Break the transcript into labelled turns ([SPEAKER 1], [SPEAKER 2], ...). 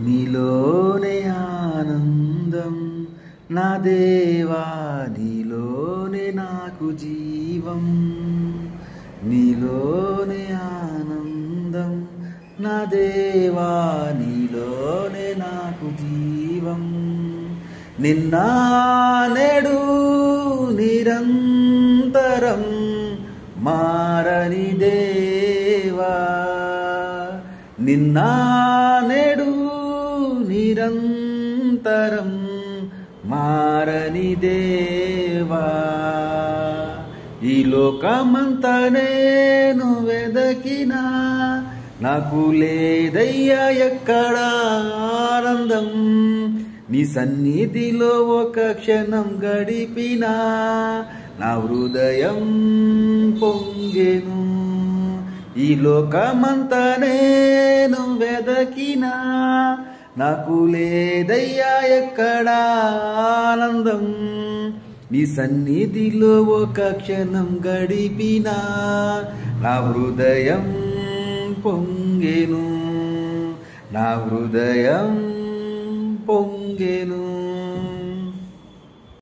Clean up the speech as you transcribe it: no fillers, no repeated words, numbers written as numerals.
[SPEAKER 1] నీలోనే ఆనందం నా దేవా, నీలోనే నాకు జీవం. నీలోనే ఆనందం నా దేవా, నీలోనే నాకు జీవం. నిన్న నేడు నిరంతరం మారని దేవా, నిన్న నేడు నిరంతరం మారని దేవా. ఈ లోకమంతా నేను వెదకినా నాకు లేదయ్యా ఎక్కడ ఆనందం. నీ సన్నిధిలో ఒక క్షణం గడిపినా నా హృదయం పొంగెను. ఈ లోకమంతా నేను వెదకినా నాకు లేదయ్యా ఎక్కడ ఆనందం. నీ సన్నిధిలో ఒక క్షణం గడిపినా నా హృదయం పొంగెను. నా హృదయం పొంగెను.